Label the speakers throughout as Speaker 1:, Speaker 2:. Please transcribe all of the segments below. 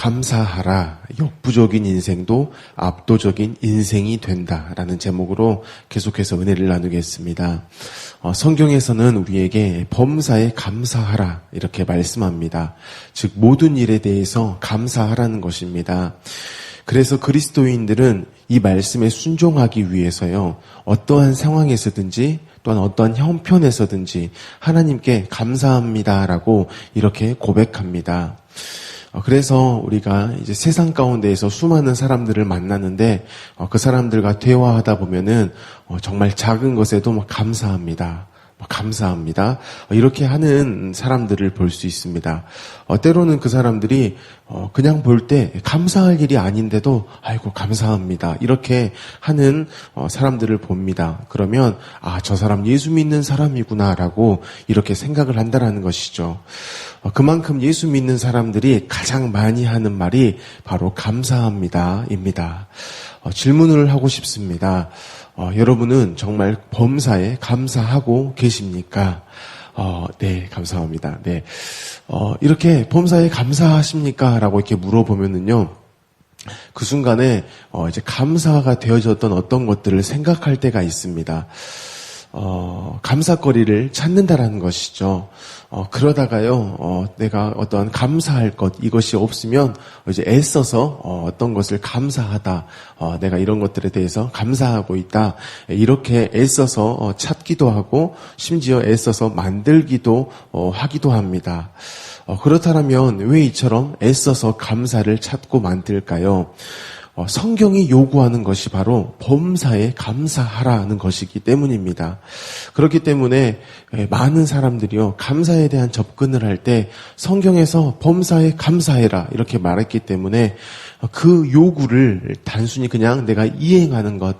Speaker 1: 감사하라. 역부족인 인생도 압도적인 인생이 된다라는 제목으로 계속해서 은혜를 나누겠습니다. 성경에서는 우리에게 범사에 감사하라 이렇게 말씀합니다. 즉 모든 일에 대해서 감사하라는 것입니다. 그래서 그리스도인들은 이 말씀에 순종하기 위해서요, 어떠한 상황에서든지 또한 어떠한 형편에서든지 하나님께 감사합니다라고 이렇게 고백합니다. 그래서 우리가 이제 세상 가운데에서 수많은 사람들을 만나는데 그 사람들과 대화하다 보면은 정말 작은 것에도 감사합니다. 감사합니다. 이렇게 하는 사람들을 볼 수 있습니다. 때로는 그 사람들이 그냥 볼 때 감사할 일이 아닌데도 아이고 감사합니다. 이렇게 하는 사람들을 봅니다. 그러면 저 사람 예수 믿는 사람이구나라고 이렇게 생각을 한다라는 것이죠. 그만큼 예수 믿는 사람들이 가장 많이 하는 말이 바로 감사합니다입니다. 질문을 하고 싶습니다. 여러분은 정말 범사에 감사하고 계십니까? 네, 감사합니다. 네. 이렇게 범사에 감사하십니까? 라고 이렇게 물어보면은요, 그 순간에, 이제 감사가 되어졌던 어떤 것들을 생각할 때가 있습니다. 감사거리를 찾는다라는 것이죠. 그러다가요, 내가 어떠한 감사할 것, 이것이 없으면 이제 애써서 어떤 것을 감사하다, 내가 이런 것들에 대해서 감사하고 있다, 이렇게 애써서 찾기도 하고, 심지어 애써서 만들기도 하기도 합니다. 그렇다면 왜 이처럼 애써서 감사를 찾고 만들까요? 성경이 요구하는 것이 바로 범사에 감사하라는 것이기 때문입니다. 그렇기 때문에 많은 사람들이요, 감사에 대한 접근을 할 때 성경에서 범사에 감사해라 이렇게 말했기 때문에 그 요구를 단순히 그냥 내가 이행하는 것,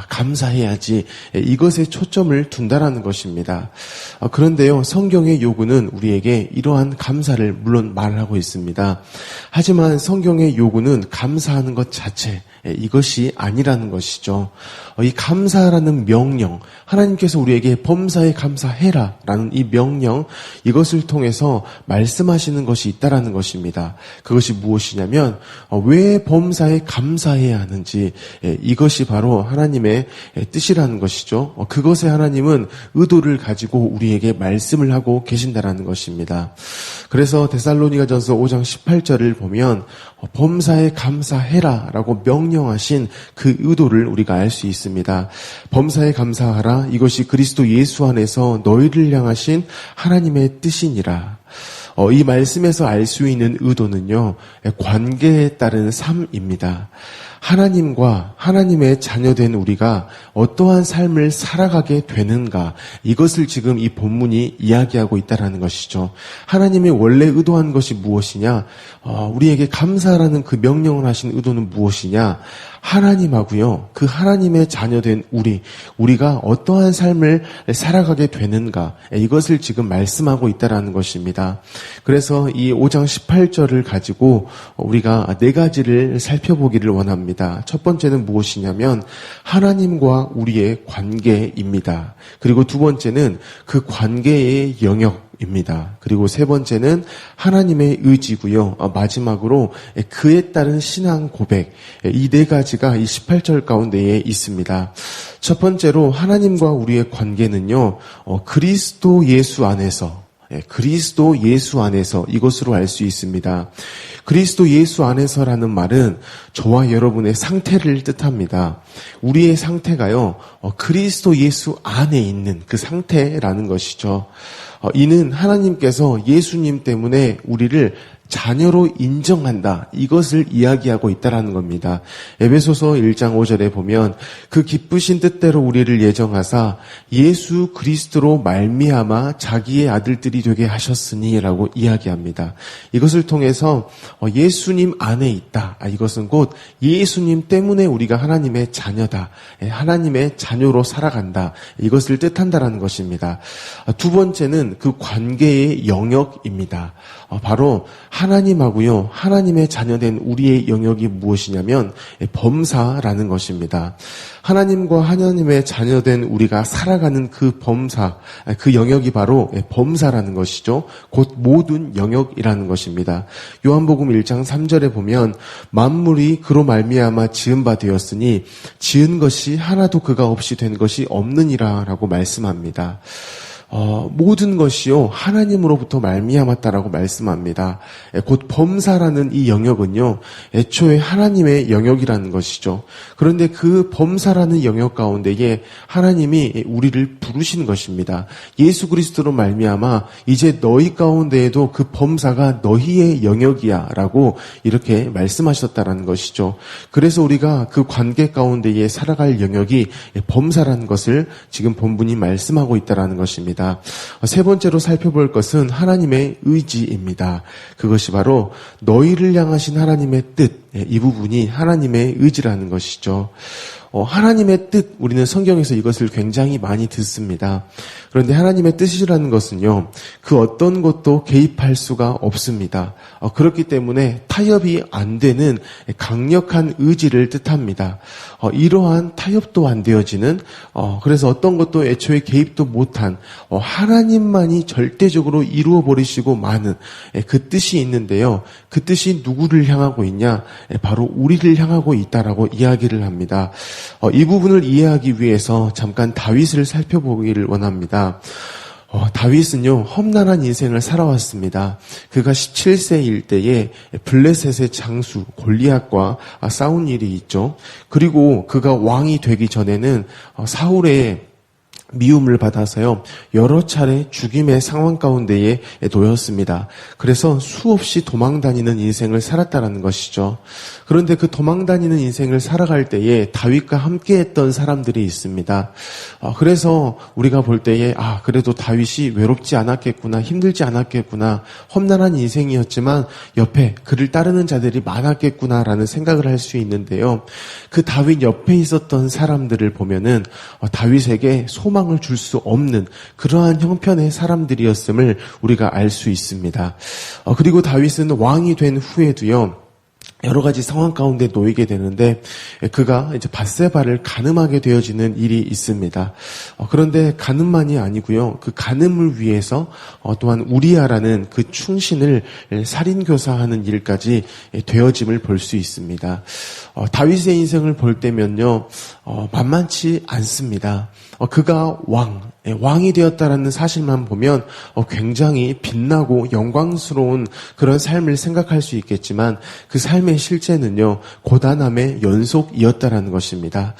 Speaker 1: 감사해야지, 이것에 초점을 둔다라는 것입니다. 그런데요, 성경의 요구는 우리에게 이러한 감사를 물론 말하고 있습니다. 하지만 성경의 요구는 감사하는 것 자체, 이것이 아니라는 것이죠. 이 감사라는 명령, 하나님께서 우리에게 범사에 감사해라 라는 이 명령, 이것을 통해서 말씀하시는 것이 있다라는 것입니다. 그것이 무엇이냐면 왜 범사에 감사해야 하는지, 이것이 바로 하나님의 뜻이라는 것이죠. 그것에 하나님은 의도를 가지고 우리에게 말씀을 하고 계신다라는 것입니다. 그래서 데살로니가전서 5장 18절을 보면 범사에 감사해라 라고 명령하신 그 의도를 우리가 알 수 있습니다. 범사에 감사하라, 이것이 그리스도 예수 안에서 너희를 향하신 하나님의 뜻이니라. 이 말씀에서 알 수 있는 의도는요, 관계에 따른 삶입니다. 하나님과 하나님의 자녀된 우리가 어떠한 삶을 살아가게 되는가, 이것을 지금 이 본문이 이야기하고 있다는 것이죠. 하나님이 원래 의도한 것이 무엇이냐, 우리에게 감사라는 그 명령을 하신 의도는 무엇이냐, 하나님하고요, 그 하나님의 자녀된 우리가 어떠한 삶을 살아가게 되는가, 이것을 지금 말씀하고 있다는 것입니다. 그래서 이 5장 18절을 가지고 우리가 네 가지를 살펴보기를 원합니다. 첫 번째는 무엇이냐면 하나님과 우리의 관계입니다. 그리고 두 번째는 그 관계의 영역입니다. 그리고 세 번째는 하나님의 의지고요. 마지막으로 그에 따른 신앙 고백, 이 네 가지가 이 18절 가운데에 있습니다. 첫 번째로 하나님과 우리의 관계는요, 그리스도 예수 안에서, 그리스도 예수 안에서, 이것으로 알 수 있습니다. 그리스도 예수 안에서라는 말은 저와 여러분의 상태를 뜻합니다. 우리의 상태가요, 그리스도 예수 안에 있는 그 상태라는 것이죠. 이는 하나님께서 예수님 때문에 우리를 자녀로 인정한다, 이것을 이야기하고 있다라는 겁니다. 에베소서 1장 5절에 보면 그 기쁘신 뜻대로 우리를 예정하사 예수 그리스도로 말미암아 자기의 아들들이 되게 하셨으니라고 이야기합니다. 이것을 통해서 예수님 안에 있다, 이것은 곧 예수님 때문에 우리가 하나님의 자녀다, 하나님의 자녀로 살아간다, 이것을 뜻한다라는 것입니다. 두 번째는 그 관계의 영역입니다. 바로 하나님하고요, 하나님의 자녀된 우리의 영역이 무엇이냐면 범사라는 것입니다. 하나님과 하나님의 자녀된 우리가 살아가는 그 범사, 그 영역이 바로 범사라는 것이죠. 곧 모든 영역이라는 것입니다. 요한복음 1장 3절에 보면 만물이 그로 말미암아 지은 바 되었으니 지은 것이 하나도 그가 없이 된 것이 없느니라 라고 말씀합니다. 모든 것이요 하나님으로부터 말미암았다라고 말씀합니다. 곧 범사라는 이 영역은요 애초에 하나님의 영역이라는 것이죠. 그런데 그 범사라는 영역 가운데에 하나님이 우리를 부르신 것입니다. 예수 그리스도로 말미암아 이제 너희 가운데에도 그 범사가 너희의 영역이야라고 이렇게 말씀하셨다라는 것이죠. 그래서 우리가 그 관계 가운데에 살아갈 영역이 범사라는 것을 지금 본문이 말씀하고 있다라는 것입니다. 세 번째로 살펴볼 것은 하나님의 의지입니다. 그것이 바로 너희를 향하신 하나님의 뜻, 이 부분이 하나님의 의지라는 것이죠. 하나님의 뜻, 우리는 성경에서 이것을 굉장히 많이 듣습니다. 그런데 하나님의 뜻이라는 것은요, 그 어떤 것도 개입할 수가 없습니다. 그렇기 때문에 타협이 안 되는 강력한 의지를 뜻합니다. 이러한 타협도 안 되어지는, 그래서 어떤 것도 애초에 개입도 못한, 하나님만이 절대적으로 이루어버리시고 마는 그 뜻이 있는데요. 그 뜻이 누구를 향하고 있냐? 바로 우리를 향하고 있다라고 이야기를 합니다. 이 부분을 이해하기 위해서 잠깐 다윗을 살펴보기를 원합니다. 다윗은요 험난한 인생을 살아왔습니다. 그가 17세일 때에 블레셋의 장수 골리앗과 싸운 일이 있죠. 그리고 그가 왕이 되기 전에는 사울의 미움을 받아서요 여러 차례 죽임의 상황 가운데에 놓였습니다. 그래서 수없이 도망다니는 인생을 살았다라는 것이죠. 그런데 그 도망다니는 인생을 살아갈 때에 다윗과 함께했던 사람들이 있습니다. 그래서 우리가 볼 때에 그래도 다윗이 외롭지 않았겠구나, 힘들지 않았겠구나, 험난한 인생이었지만 옆에 그를 따르는 자들이 많았겠구나라는 생각을 할 수 있는데요. 그 다윗 옆에 있었던 사람들을 보면은 다윗에게 소망을 줄 수 없는 그러한 형편의 사람들이었음을 우리가 알 수 있습니다. 그리고 다윗은 왕이 된 후에도요. 여러 가지 상황 가운데 놓이게 되는데 그가 이제 밧세바를 간음하게 되어지는 일이 있습니다. 그런데 간음만이 아니고요. 그 간음을 위해서 또한 우리아라는 그 충신을 살인교사하는 일까지 되어짐을 볼 수 있습니다. 다윗의 인생을 볼 때면요. 만만치 않습니다. 그가 왕이 되었다라는 사실만 보면 굉장히 빛나고 영광스러운 그런 삶을 생각할 수 있겠지만 그 삶의 실제는요 고단함의 연속이었다라는 것입니다.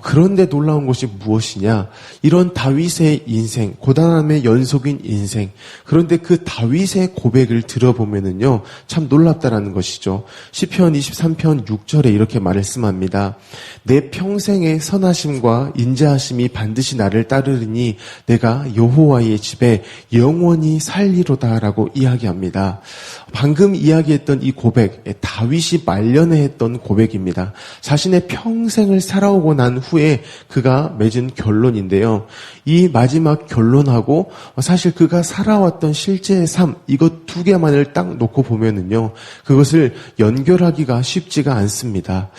Speaker 1: 그런데 놀라운 것이 무엇이냐? 이런 다윗의 인생, 고단함의 연속인 인생. 그런데 그 다윗의 고백을 들어보면은요 참 놀랍다라는 것이죠. 시편 23편 6절에 이렇게 말씀합니다. 내 평생의 선하심과 인자하심이 반드시 나를 따르리니 내가 여호와의 집에 영원히 살리로다라고 이야기합니다. 방금 이야기했던 이 고백, 다윗이 말년에 했던 고백입니다. 자신의 평생을 살아오고 난 후에 그가 맺은 결론인데요. 이 마지막 결론하고 사실 그가 살아왔던 실제의 삶, 이것 두 개만을 딱 놓고 보면은요, 그것을 연결하기가 쉽지가 않습니다.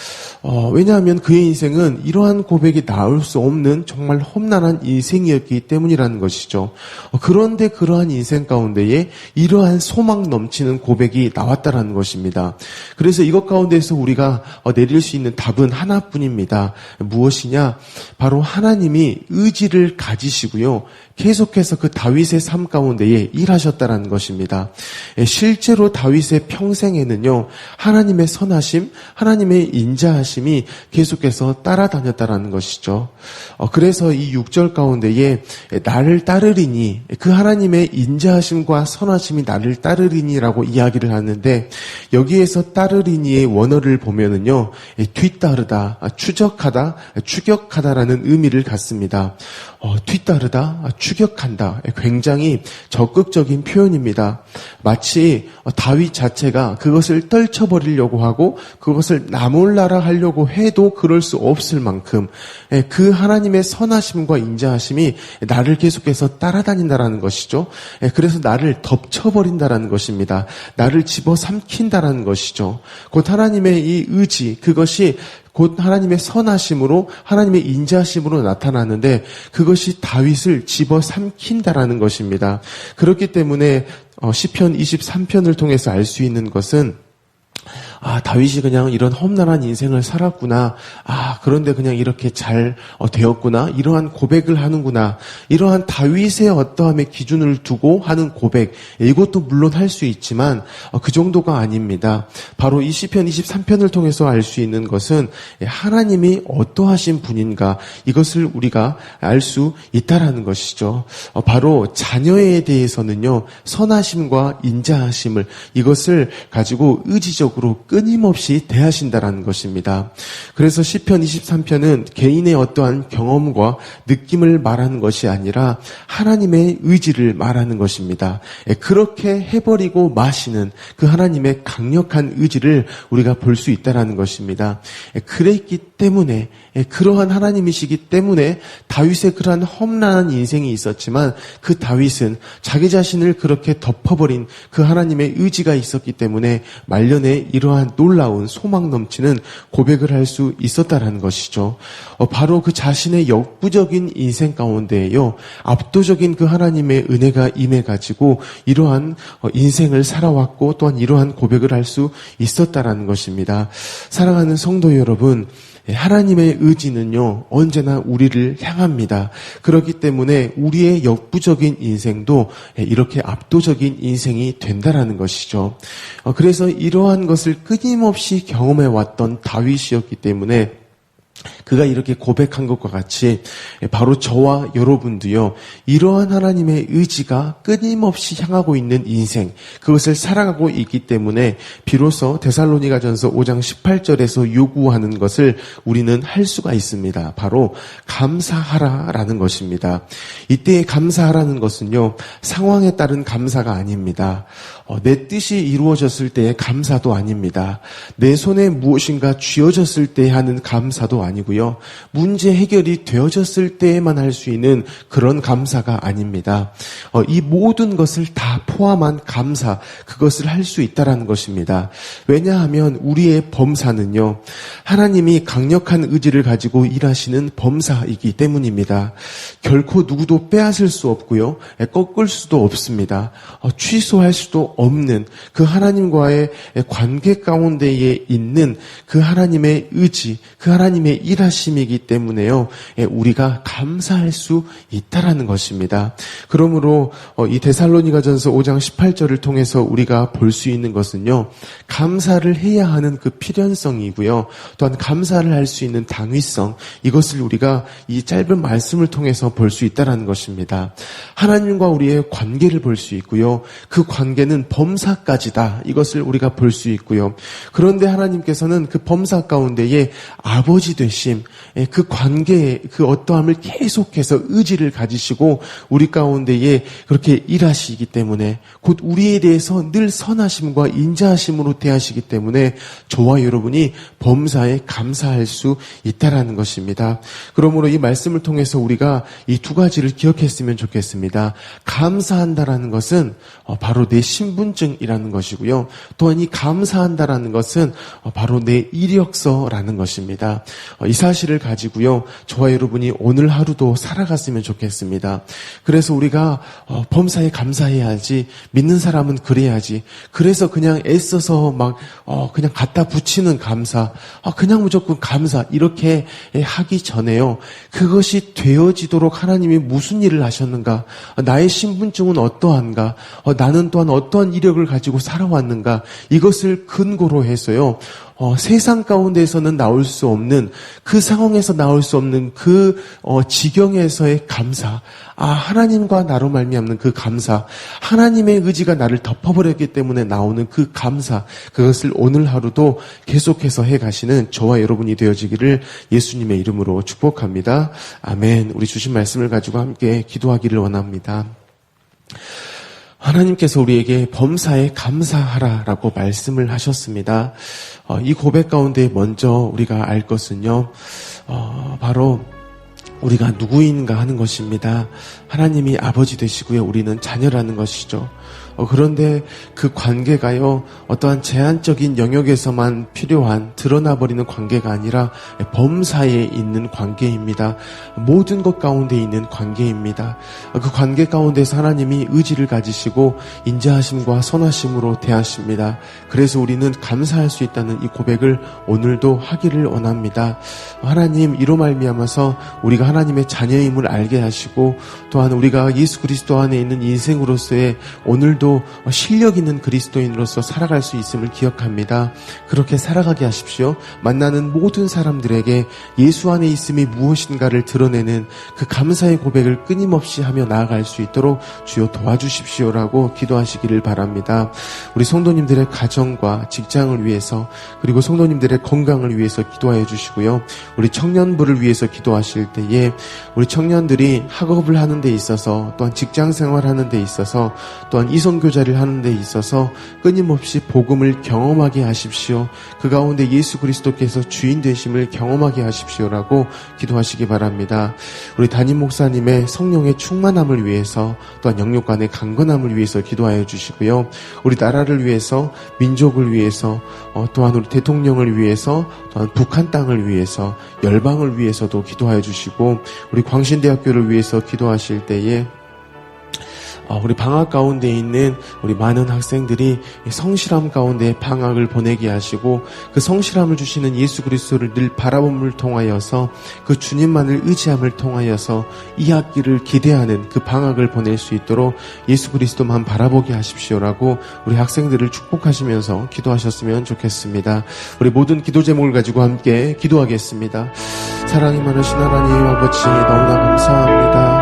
Speaker 1: 왜냐하면 그의 인생은 이러한 고백이 나올 수 없는 정말 험난한 인생이었기 때문이라는 것이죠. 그런데 그러한 인생 가운데에 이러한 소망 넘치는 고백이 나왔다라는 것입니다. 그래서 이것 가운데에서 우리가 내릴 수 있는 답은 하나뿐입니다. 무엇이냐? 바로 하나님이 의지를 가지시고요. 계속해서 그 다윗의 삶 가운데에 일하셨다라는 것입니다. 실제로 다윗의 평생에는요, 하나님의 선하심, 하나님의 인자하심이 계속해서 따라다녔다라는 것이죠. 그래서 이 6절 가운데에 나를 따르리니, 그 하나님의 인자하심과 선하심이 나를 따르리니라고 이야기를 하는데, 여기에서 따르리니의 원어를 보면은요, 뒤따르다, 추적하다, 추격하다라는 의미를 갖습니다. 뒤따르다, 추격한다. 굉장히 적극적인 표현입니다. 마치 다윗 자체가 그것을 떨쳐버리려고 하고 그것을 나몰라라 하려고 해도 그럴 수 없을 만큼 그 하나님의 선하심과 인자하심이 나를 계속해서 따라다닌다라는 것이죠. 그래서 나를 덮쳐버린다라는 것입니다. 나를 집어삼킨다라는 것이죠. 곧 하나님의 이 의지, 그것이 곧 하나님의 선하심으로 하나님의 인자하심으로 나타나는데 그것이 다윗을 집어삼킨다라는 것입니다. 그렇기 때문에 시편 23편을 통해서 알 수 있는 것은 다윗이 그냥 이런 험난한 인생을 살았구나. 그런데 그냥 이렇게 잘 되었구나. 이러한 고백을 하는구나. 이러한 다윗의 어떠함의 기준을 두고 하는 고백. 이것도 물론 할 수 있지만 그 정도가 아닙니다. 바로 이 시편 23편을 통해서 알 수 있는 것은 하나님이 어떠하신 분인가. 이것을 우리가 알 수 있다라는 것이죠. 바로 자녀에 대해서는요. 선하심과 인자하심을 이것을 가지고 의지적으로 끊임없이 대하신다라는 것입니다. 그래서 시편 23편은 개인의 어떠한 경험과 느낌을 말하는 것이 아니라 하나님의 의지를 말하는 것입니다. 그렇게 해버리고 마시는 그 하나님의 강력한 의지를 우리가 볼 수 있다라는 것입니다. 그랬기 때문에 그러한 하나님이시기 때문에 다윗의 그러한 험난한 인생이 있었지만 그 다윗은 자기 자신을 그렇게 덮어버린 그 하나님의 의지가 있었기 때문에 말년에 이러한 놀라운 소망 넘치는 고백을 할 수 있었다라는 것이죠. 바로 그 자신의 역부적인 인생 가운데에요. 압도적인 그 하나님의 은혜가 임해가지고 이러한 인생을 살아왔고 또한 이러한 고백을 할 수 있었다라는 것입니다. 사랑하는 성도 여러분, 하나님의 의지는요, 언제나 우리를 향합니다. 그렇기 때문에 우리의 역부적인 인생도 이렇게 압도적인 인생이 된다라는 것이죠. 그래서 이러한 것을 끊임없이 경험해왔던 다윗이었기 때문에 그가 이렇게 고백한 것과 같이 바로 저와 여러분도요, 이러한 하나님의 의지가 끊임없이 향하고 있는 인생, 그것을 살아가고 있기 때문에 비로소 데살로니가전서 5장 18절에서 요구하는 것을 우리는 할 수가 있습니다. 바로 감사하라라는 것입니다. 이때의 감사하라는 것은요, 상황에 따른 감사가 아닙니다. 내 뜻이 이루어졌을 때의 감사도 아닙니다. 내 손에 무엇인가 쥐어졌을 때 하는 감사도 아니고요. 문제 해결이 되어졌을 때에만 할 수 있는 그런 감사가 아닙니다. 이 모든 것을 다 포함한 감사, 그것을 할 수 있다라는 것입니다. 왜냐하면 우리의 범사는요, 하나님이 강력한 의지를 가지고 일하시는 범사이기 때문입니다. 결코 누구도 빼앗을 수 없고요. 꺾을 수도 없습니다. 취소할 수도 없는 그 하나님과의 관계 가운데에 있는 그 하나님의 의지, 그 하나님의 일하심이기 때문에요. 우리가 감사할 수 있다라는 것입니다. 그러므로 이 데살로니가전서 5장 18절을 통해서 우리가 볼 수 있는 것은요. 감사를 해야 하는 그 필연성이고요. 또한 감사를 할 수 있는 당위성, 이것을 우리가 이 짧은 말씀을 통해서 볼 수 있다라는 것입니다. 하나님과 우리의 관계를 볼 수 있고요. 그 관계는 범사까지다. 이것을 우리가 볼 수 있고요. 그런데 하나님께서는 그 범사 가운데에 아버지 되심, 그 관계에 그 어떠함을 계속해서 의지를 가지시고 우리 가운데에 그렇게 일하시기 때문에 곧 우리에 대해서 늘 선하심과 인자하심으로 대하시기 때문에 저와 여러분이 범사에 감사할 수 있다라는 것입니다. 그러므로 이 말씀을 통해서 우리가 이 두 가지를 기억했으면 좋겠습니다. 감사한다라는 것은 바로 내 신분증이라는 것이고요. 또한 이 감사한다라는 것은 바로 내 이력서라는 것입니다. 이 사실을 가지고요. 저와 여러분이 오늘 하루도 살아갔으면 좋겠습니다. 그래서 우리가 범사에 감사해야지, 믿는 사람은 그래야지, 그래서 그냥 애써서 막 그냥 갖다 붙이는 감사, 그냥 무조건 감사 이렇게 하기 전에요. 그것이 되어지도록 하나님이 무슨 일을 하셨는가, 나의 신분증은 어떠한가, 나는 또한 어떠한 이력을 가지고 살아왔는가, 이것을 근거로 해서요. 세상 가운데에서는 나올 수 없는, 그 상황에서 나올 수 없는 그 지경에서의 감사, 하나님과 나로 말미암는 그 감사, 하나님의 의지가 나를 덮어버렸기 때문에 나오는 그 감사, 그것을 오늘 하루도 계속해서 해가시는 저와 여러분이 되어지기를 예수님의 이름으로 축복합니다. 아멘. 우리 주신 말씀을 가지고 함께 기도하기를 원합니다. 하나님께서 우리에게 범사에 감사하라라고 말씀을 하셨습니다. 이 고백 가운데 먼저 우리가 알 것은요, 바로 우리가 누구인가 하는 것입니다. 하나님이 아버지 되시고요. 우리는 자녀라는 것이죠. 그런데 그 관계가요, 어떠한 제한적인 영역에서만 필요한 드러나버리는 관계가 아니라 범사에 있는 관계입니다. 모든 것 가운데 있는 관계입니다. 그 관계 가운데서 하나님이 의지를 가지시고 인자하심과 선하심으로 대하십니다. 그래서 우리는 감사할 수 있다는 이 고백을 오늘도 하기를 원합니다. 하나님, 이로 말미암아서 우리가 하나님의 자녀임을 알게 하시고, 또한 우리가 예수 그리스도 안에 있는 인생으로서의 오늘도 실력 있는 그리스도인으로서 살아갈 수 있음을 기억합니다. 그렇게 살아가게 하십시오. 만나는 모든 사람들에게 예수 안에 있음이 무엇인가를 드러내는 그 감사의 고백을 끊임없이 하며 나아갈 수 있도록 주여 도와주십시오라고 기도하시기를 바랍니다. 우리 성도님들의 가정과 직장을 위해서, 그리고 성도님들의 건강을 위해서 기도하여 주시고요. 우리 청년부를 위해서 기도하실 때에 우리 청년들이 학업을 하는 데 있어서, 또한 직장 생활하는 데 있어서, 또한 이성교제를 하는 데 있어서 끊임없이 복음을 경험하게 하십시오. 그 가운데 예수 그리스도께서 주인 되심을 경험하게 하십시오라고 기도하시기 바랍니다. 우리 담임 목사님의 성령의 충만함을 위해서, 또한 영육간의 강건함을 위해서 기도하여 주시고요. 우리 나라를 위해서, 민족을 위해서, 또한 우리 대통령을 위해서, 또한 북한 땅을 위해서, 열방을 위해서도 기도하여 주시고, 우리 광신대학교를 위해서 기도하실 때에 우리 방학 가운데 있는 우리 많은 학생들이 성실함 가운데 방학을 보내게 하시고, 그 성실함을 주시는 예수 그리스도를 늘 바라봄을 통하여서, 그 주님만을 의지함을 통하여서 이 학기를 기대하는 그 방학을 보낼 수 있도록 예수 그리스도만 바라보게 하십시오라고 우리 학생들을 축복하시면서 기도하셨으면 좋겠습니다. 우리 모든 기도 제목을 가지고 함께 기도하겠습니다. 사랑이 많으신 하나님 아버지, 너무나 감사합니다.